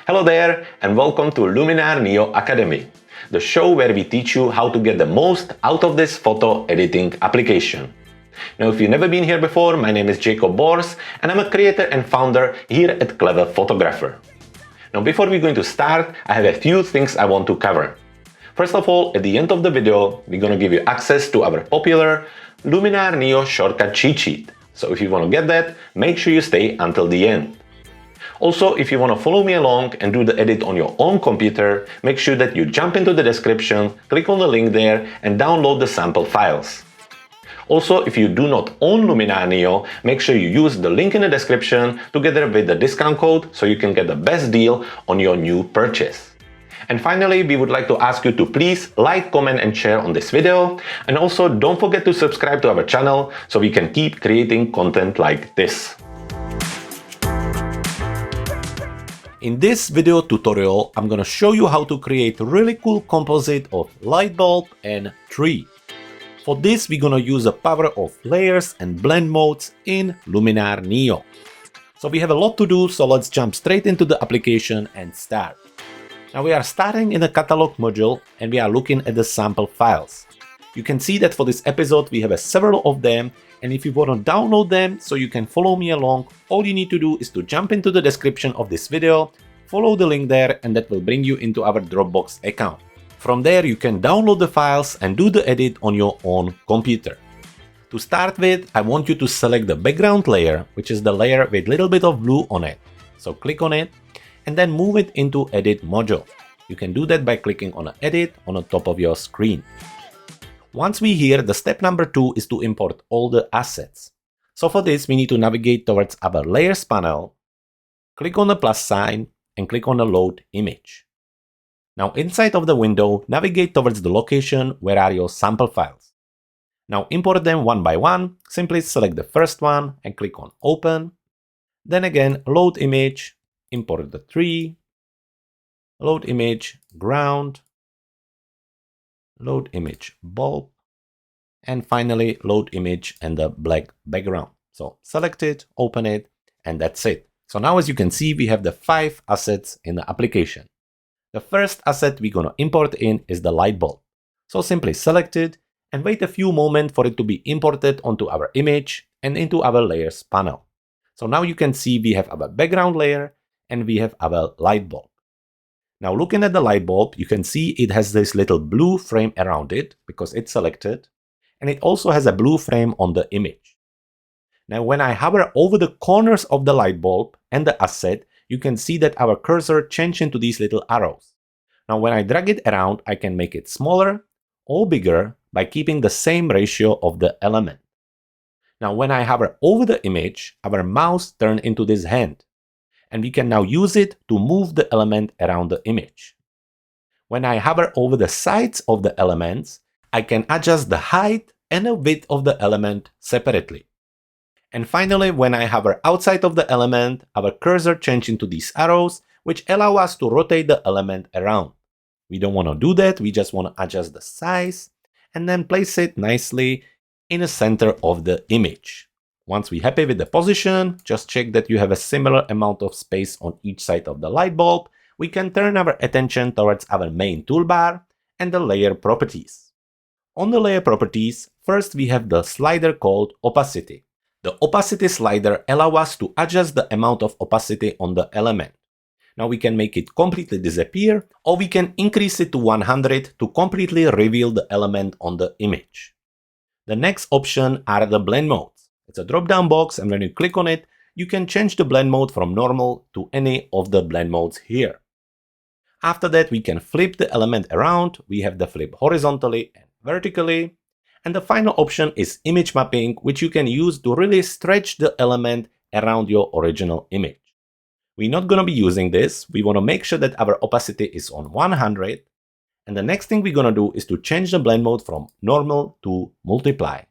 Hello there and welcome to Luminar NEO Academy, the show where we teach you how to get the most out of this photo editing application. Now, if you've never been here before, my name is Jakub and I'm a creator and founder here at Clever Photographer. Now, before we're going to start, I have a few things I want to cover. First of all, at the end of the video, we're going to give you access to our popular Luminar NEO shortcut cheat sheet. So if you want to get that, make sure you stay until the end. Also, if you want to follow me along and do the edit on your own computer, make sure that you jump into the description, click on the link there and download the sample files. Also, if you do not own Luminar NEO, make sure you use the link in the description together with the discount code so you can get the best deal on your new purchase. And finally, we would like to ask you to please like, comment and share on this video. And also don't forget to subscribe to our channel so we can keep creating content like this. In this video tutorial, I'm gonna show you how to create a really cool composite of light bulb and tree. For this, we're gonna use the power of layers and blend modes in Luminar NEO. So we have a lot to do, so let's jump straight into the application and start. Now we are starting in the catalog module and we are looking at the sample files. You can see that for this episode we have several of them, and if you want to download them so you can follow me along, all you need to do is to jump into the description of this video, follow the link there, and that will bring you into our Dropbox account. From there you can download the files and do the edit on your own computer. To start with, I want you to select the background layer, which is the layer with a little bit of blue on it. So click on it and then move it into Edit module. You can do that by clicking on Edit on the top of your screen. Once we're here, the step number 2 is to import all the assets. So for this, we need to navigate towards our Layers panel, click on the plus sign, and click on the Load Image. Now inside of the window, navigate towards the location where are your sample files. Now import them one by one, simply select the first one and click on Open. Then again, Load Image, import the tree, Load Image, Ground, Load Image, Bulb, and finally Load Image and the black background. So select it, open it, and that's it. So now as you can see, we have the 5 assets in the application. The first asset we're going to import in is the light bulb. So simply select it and wait a few moments for it to be imported onto our image and into our layers panel. So now you can see we have our background layer and we have our light bulb. Now looking at the light bulb, you can see it has this little blue frame around it because it's selected, and it also has a blue frame on the image. Now when I hover over the corners of the light bulb and the asset, you can see that our cursor changes into these little arrows. Now when I drag it around, I can make it smaller or bigger by keeping the same ratio of the element. Now when I hover over the image, our mouse turns into this hand, and we can now use it to move the element around the image. When I hover over the sides of the elements, I can adjust the height and the width of the element separately. And finally, when I hover outside of the element, our cursor changes into these arrows, which allow us to rotate the element around. We don't want to do that, we just want to adjust the size and then place it nicely in the center of the image. Once we're happy with the position, just check that you have a similar amount of space on each side of the light bulb. We can turn our attention towards our main toolbar and the layer properties. On the layer properties, first we have the slider called opacity. The opacity slider allows us to adjust the amount of opacity on the element. Now we can make it completely disappear, or we can increase it to 100 to completely reveal the element on the image. The next option are the blend modes. It's a drop-down box, and when you click on it, you can change the blend mode from normal to any of the blend modes here. After that, we can flip the element around. We have the flip horizontally and vertically. And the final option is image mapping, which you can use to really stretch the element around your original image. We're not going to be using this. We want to make sure that our opacity is on 100. And the next thing we're going to do is to change the blend mode from normal to multiply.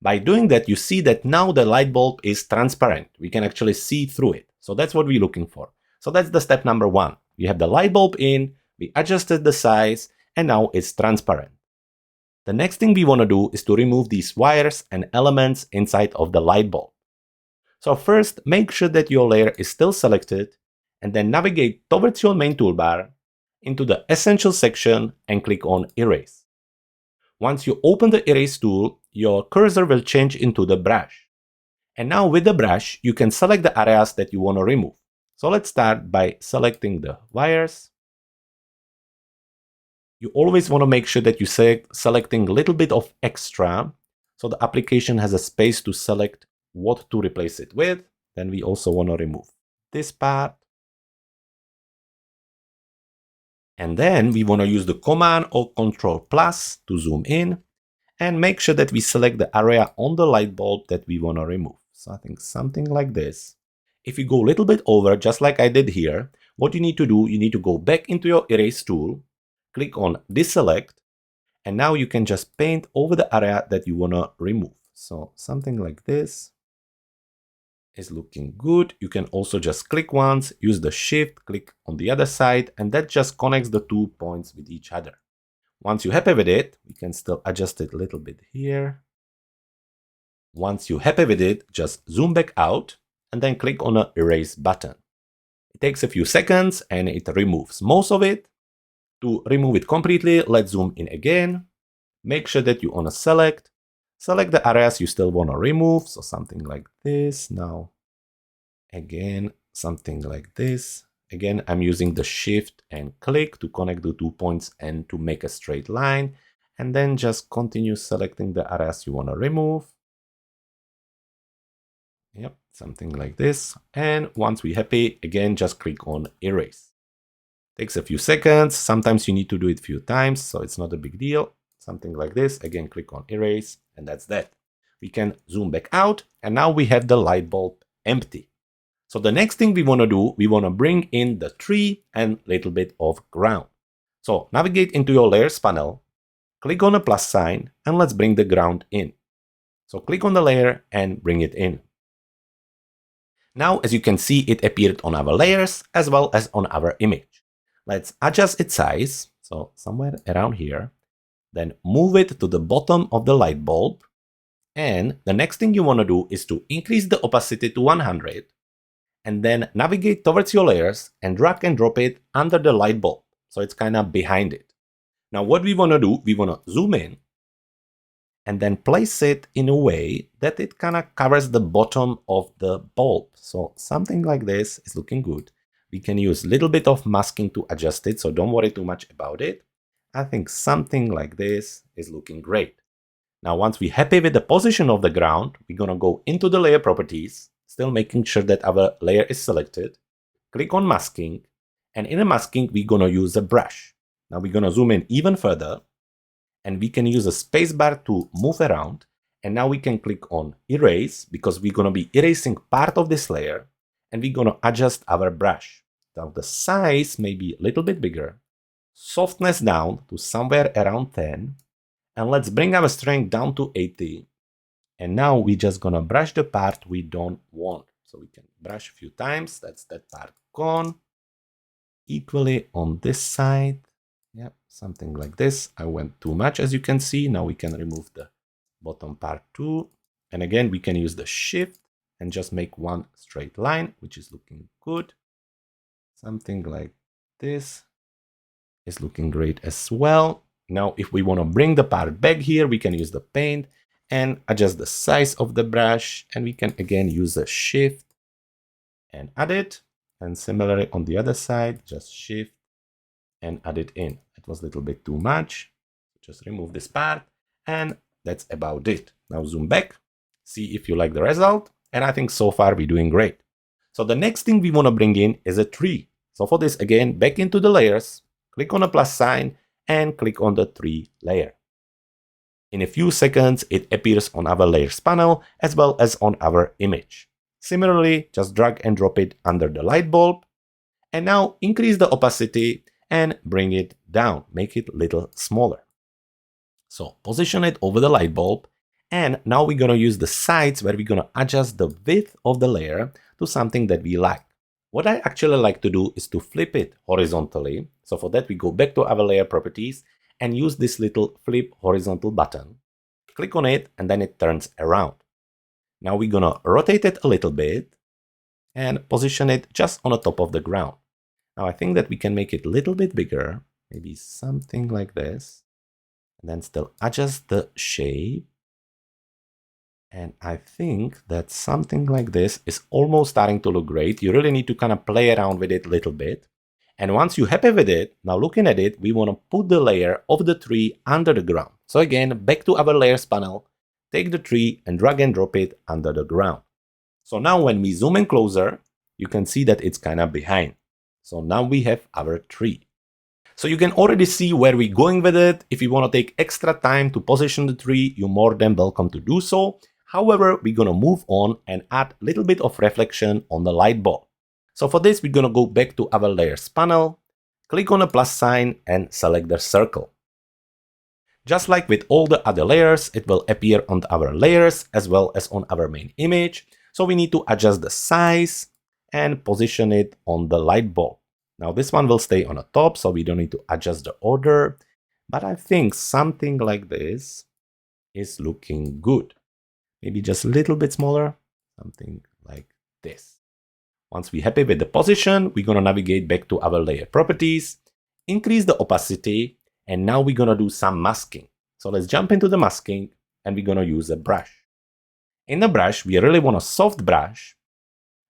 By doing that, you see that now the light bulb is transparent. We can actually see through it. So that's what we're looking for. So that's the step number 1. We have the light bulb in, we adjusted the size, and now it's transparent. The next thing we want to do is to remove these wires and elements inside of the light bulb. So first, make sure that your layer is still selected and then navigate towards your main toolbar into the Essentials section and click on Erase. Once you open the Erase tool, your cursor will change into the brush. And now with the brush, you can select the areas that you want to remove. So let's start by selecting the wires. You always want to make sure that you selecting a little bit of extra, so the application has a space to select what to replace it with. Then we also want to remove this part. And then we want to use the Command or Control plus to zoom in and make sure that we select the area on the light bulb that we want to remove. So I think something like this. If you go a little bit over, just like I did here, what you need to do, you need to go back into your Erase tool, click on Deselect, and now you can just paint over the area that you want to remove. So something like this is looking good. You can also just click once, use the Shift, click on the other side, and that just connects the 2 points with each other. Once you're happy with it, we can still adjust it a little bit here. Once you're happy with it, just zoom back out and then click on the Erase button. It takes a few seconds and it removes most of it. To remove it completely, let's zoom in again. Make sure that you want to select the areas you still want to remove. So something like this. Now, again, something like this. Again, I'm using the Shift and click to connect the 2 points and to make a straight line. And then just continue selecting the areas you want to remove. Yep, something like this. And once we're happy, again, just click on Erase. Takes a few seconds. Sometimes you need to do it a few times, so it's not a big deal. Something like this. Again, click on Erase, and that's that. We can zoom back out, and now we have the light bulb empty. So the next thing we want to do, we want to bring in the tree and a little bit of ground. So navigate into your Layers panel, click on the plus sign, and let's bring the ground in. So click on the layer and bring it in. Now, as you can see, it appeared on our layers as well as on our image. Let's adjust its size, so somewhere around here. Then move it to the bottom of the light bulb. And the next thing you want to do is to increase the opacity to 100. And then navigate towards your layers and drag and drop it under the light bulb. So it's kind of behind it. Now what we want to do, we want to zoom in and then place it in a way that it kind of covers the bottom of the bulb. So something like this is looking good. We can use a little bit of masking to adjust it, so don't worry too much about it. I think something like this is looking great. Now, once we're happy with the position of the ground, we're going to go into the layer properties, still making sure that our layer is selected. Click on masking, and in the masking, we're going to use a brush. Now we're going to zoom in even further, and we can use a spacebar to move around. And now we can click on Erase, because we're going to be erasing part of this layer, and we're going to adjust our brush. Now the size may be a little bit bigger, softness down to somewhere around 10, and let's bring our strength down to 80. And now we're just gonna brush the part we don't want. So we can brush a few times, that's that part gone. Equally on this side, yep, something like this. I went too much, as you can see. Now we can remove the bottom part too. And again, we can use the Shift and just make one straight line, which is looking good. Something like this is looking great as well. Now, if we want to bring the part back here, we can use the paint and adjust the size of the brush. And we can again use the Shift and add it. And similarly on the other side, just Shift and add it in. It was a little bit too much. Just remove this part and that's about it. Now zoom back, see if you like the result. And I think so far we're doing great. So the next thing we want to bring in is a tree. So for this, again, back into the layers, click on the plus sign and click on the tree layer. In a few seconds, it appears on our layers panel as well as on our image. Similarly, just drag and drop it under the light bulb. And now increase the opacity and bring it down, make it a little smaller. So position it over the light bulb. And now we're going to use the sides where we're going to adjust the width of the layer to something that we like. What I actually like to do is to flip it horizontally. So for that, we go back to our layer properties and use this little flip horizontal button. Click on it and then it turns around. Now we're going to rotate it a little bit and position it just on the top of the ground. Now I think that we can make it a little bit bigger, maybe something like this, and then still adjust the shape. And I think that something like this is almost starting to look great. You really need to kind of play around with it a little bit. And once you're happy with it, now looking at it, we want to put the layer of the tree under the ground. So again, back to our layers panel, take the tree and drag and drop it under the ground. So now when we zoom in closer, you can see that it's kind of behind. So now we have our tree. So you can already see where we're going with it. If you want to take extra time to position the tree, you're more than welcome to do so. However, we're going to move on and add a little bit of reflection on the light bulb. So for this, we're going to go back to our layers panel, click on the plus sign and select the circle. Just like with all the other layers, it will appear on our layers as well as on our main image. So we need to adjust the size and position it on the light bulb. Now this one will stay on the top, so we don't need to adjust the order. But I think something like this is looking good. Maybe just a little bit smaller, something like this. Once we're happy with the position, we're going to navigate back to our layer properties, increase the opacity, and now we're going to do some masking. So let's jump into the masking, and we're going to use a brush. In the brush, we really want a soft brush.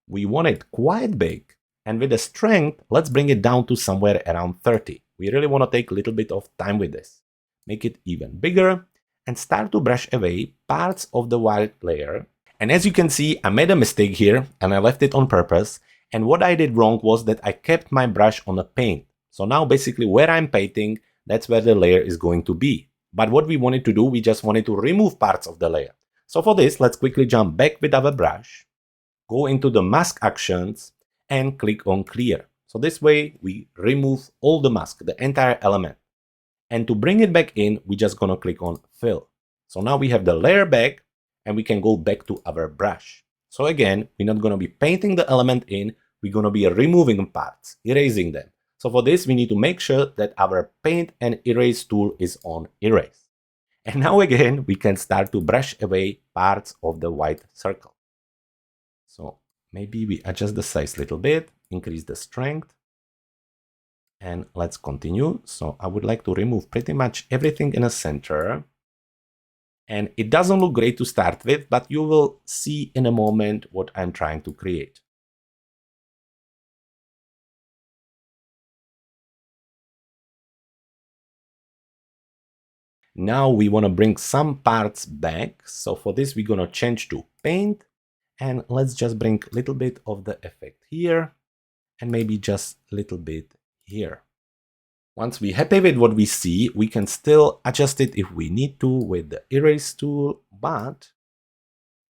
We want it quite big, and with the strength, let's bring it down to somewhere around 30. We really want to take a little bit of time with this. Make it even bigger, and start to brush away parts of the white layer. And as you can see, I made a mistake here and I left it on purpose. And what I did wrong was that I kept my brush on a paint. So now basically where I'm painting, that's where the layer is going to be. But what we wanted to do, we just wanted to remove parts of the layer. So for this, let's quickly jump back with our brush, go into the mask actions and click on clear. So this way we remove all the mask, the entire element. And to bring it back in, we're just going to click on fill. So now we have the layer back and we can go back to our brush. So again, we're not going to be painting the element in, we're going to be removing parts, erasing them. So for this, we need to make sure that our paint and erase tool is on erase. And now again, we can start to brush away parts of the white circle. So maybe we adjust the size a little bit, increase the strength. And let's continue. So I would like to remove pretty much everything in the center. And it doesn't look great to start with, but you will see in a moment what I'm trying to create. Now we want to bring some parts back. So for this, we're going to change to paint. And let's just bring a little bit of the effect here. And maybe just a little bit here. Once we're happy with what we see, we can still adjust it if we need to with the erase tool, but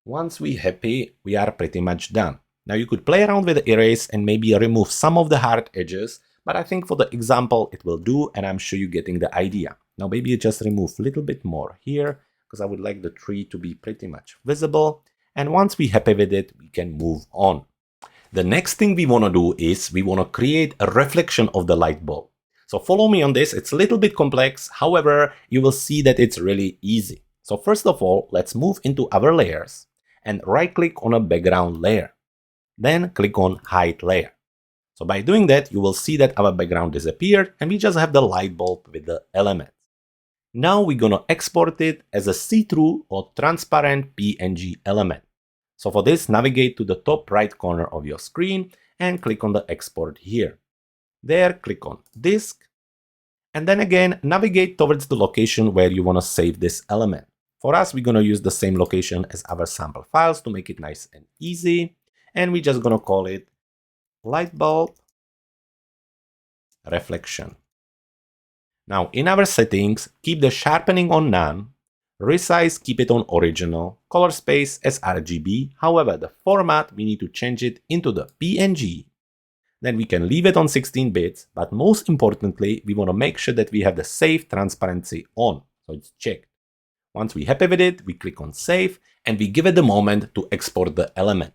once we're happy, we are pretty much done. Now you could play around with the erase and maybe remove some of the hard edges, but I think for the example it will do, and I'm sure you're getting the idea. Now maybe you just remove a little bit more here, because I would like the tree to be pretty much visible, and once we're happy with it, we can move on. The next thing we want to do is we want to create a reflection of the light bulb. So follow me on this, it's a little bit complex, however, you will see that it's really easy. So first of all, let's move into our layers and right click on a background layer. Then click on hide layer. So by doing that, you will see that our background disappeared and we just have the light bulb with the element. Now we're gonna export it as a see-through or transparent PNG element. So for this, navigate to the top right corner of your screen and click on the export here. There, click on disk, and then again, navigate towards the location where you want to save this element. For us, we're going to use the same location as our sample files to make it nice and easy, and we're just going to call it Lightbulb Reflection. Now, in our settings, keep the sharpening on none, resize, keep it on original, color space as RGB, however, the format, we need to change it into the PNG. Then we can leave it on 16 bits, but most importantly, we want to make sure that we have the save transparency on, so it's checked. Once we're happy with it, we click on save and we give it the moment to export the element.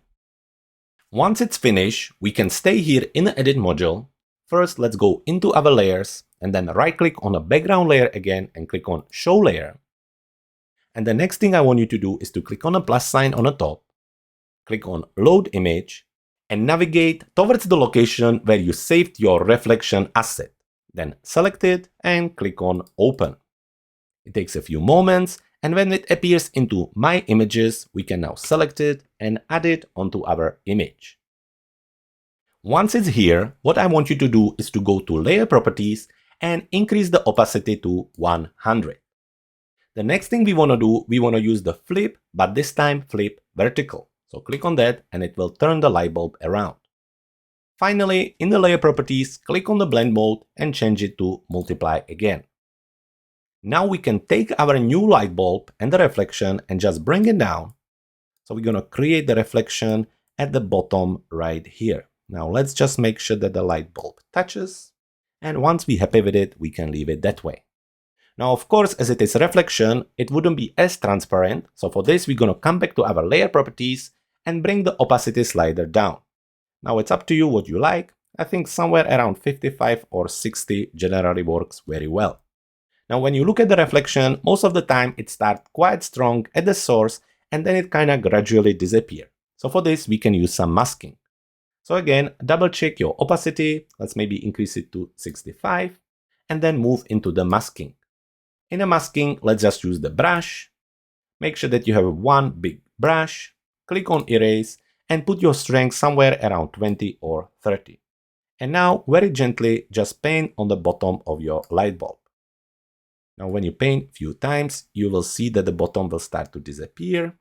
Once it's finished, we can stay here in the edit module. First, let's go into our layers and then right click on the background layer again and click on show layer. And the next thing I want you to do is to click on the plus sign on the top, click on load image, and navigate towards the location where you saved your reflection asset. Then select it and click on Open. It takes a few moments, and when it appears into My Images, we can now select it and add it onto our image. Once it's here, what I want you to do is to go to Layer Properties and increase the opacity to 100. The next thing we want to do, we want to use the flip, but this time flip vertical. So click on that and it will turn the light bulb around. Finally, in the Layer Properties, click on the Blend mode and change it to Multiply again. Now we can take our new light bulb and the reflection and just bring it down. So we're going to create the reflection at the bottom right here. Now let's just make sure that the light bulb touches. And once we're happy with it, we can leave it that way. Now, of course, as it is a reflection, it wouldn't be as transparent. So for this, we're going to come back to our Layer Properties and bring the opacity slider down. Now it's up to you what you like. I think somewhere around 55 or 60 generally works very well. Now when you look at the reflection, most of the time it starts quite strong at the source and then it kind of gradually disappears. So for this, we can use some masking. So again, double check your opacity. Let's maybe increase it to 65 and then move into the masking. In the masking, let's just use the brush. Make sure that you have one big brush. Click on Erase and put your strength somewhere around 20 or 30. And now very gently just paint on the bottom of your light bulb. Now when you paint a few times, you will see that the bottom will start to disappear.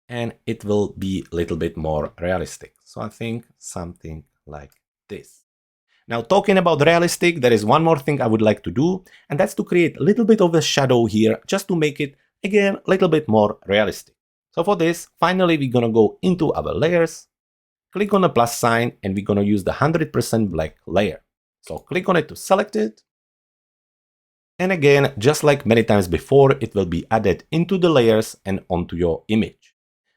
And it will be a little bit more realistic. So I think something like this. Now talking about realistic, there is one more thing I would like to do, and that's to create a little bit of a shadow here, just to make it, again, a little bit more realistic. So for this, finally, we're gonna go into our layers, click on the plus sign, and we're gonna use the 100% black layer. So click on it to select it. And again, just like many times before, it will be added into the layers and onto your image.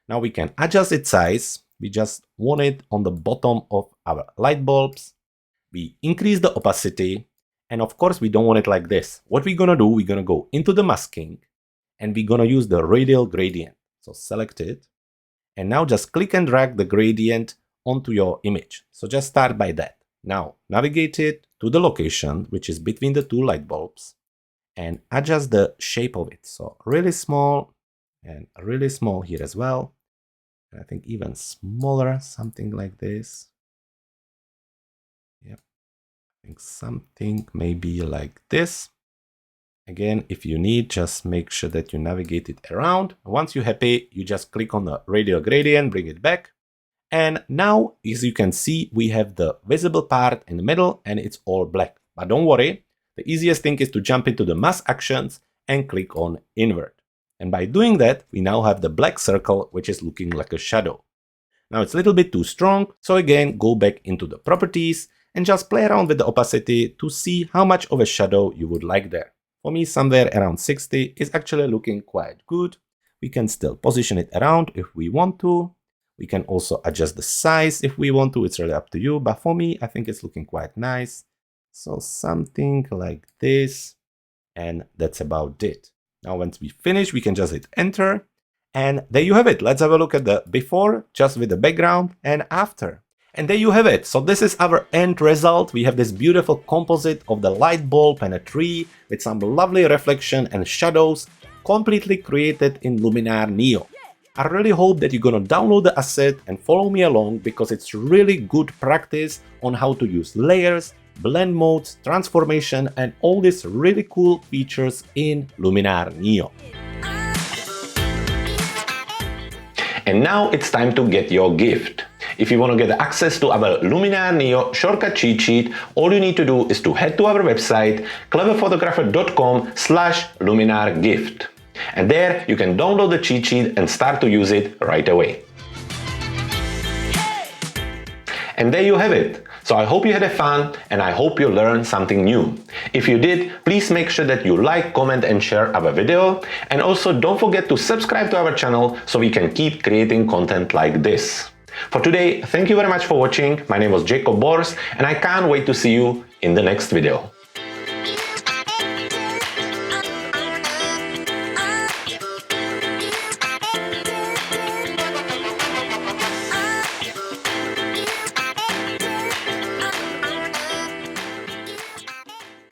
Now we can adjust its size. We just want it on the bottom of our light bulbs. We increase the opacity. And of course, we don't want it like this. What we're gonna do, we're gonna go into the masking and we're gonna use the radial gradient. So select it. And now just click and drag the gradient onto your image. So just start by that. Now navigate it to the location, which is between the two light bulbs, and adjust the shape of it. So really small and really small here as well. And I think even smaller, something like this. Yep. I think something maybe like this. Again, if you need, just make sure that you navigate it around. Once you're happy, you just click on the radial gradient, bring it back. And now, as you can see, we have the visible part in the middle and it's all black. But don't worry, the easiest thing is to jump into the mask actions and click on invert. And by doing that, we now have the black circle, which is looking like a shadow. Now it's a little bit too strong. So again, go back into the properties and just play around with the opacity to see how much of a shadow you would like there. For me, somewhere around 60 is actually looking quite good. We can still position it around if we want to. We can also adjust the size if we want to. It's really up to you. But for me, I think it's looking quite nice. So something like this. And that's about it. Now, once we finish, we can just hit enter. And there you have it. Let's have a look at the before, just with the background, and after. And there you have it. So this is our end result. We have this beautiful composite of the light bulb and a tree with some lovely reflection and shadows, completely created in Luminar NEO. I really hope that you're gonna download the asset and follow me along, because it's really good practice on how to use layers, blend modes, transformation, and all these really cool features in Luminar NEO. And now it's time to get your gift. If you want to get access to our Luminar NEO shortcut cheat sheet, all you need to do is to head to our website cleverphotographer.com/luminargift. And there you can download the cheat sheet and start to use it right away. And there you have it. So I hope you had fun and I hope you learned something new. If you did, please make sure that you like, comment and share our video. And also don't forget to subscribe to our channel so we can keep creating content like this. For today, thank you very much for watching. My name was Jakub and I can't wait to see you in the next video.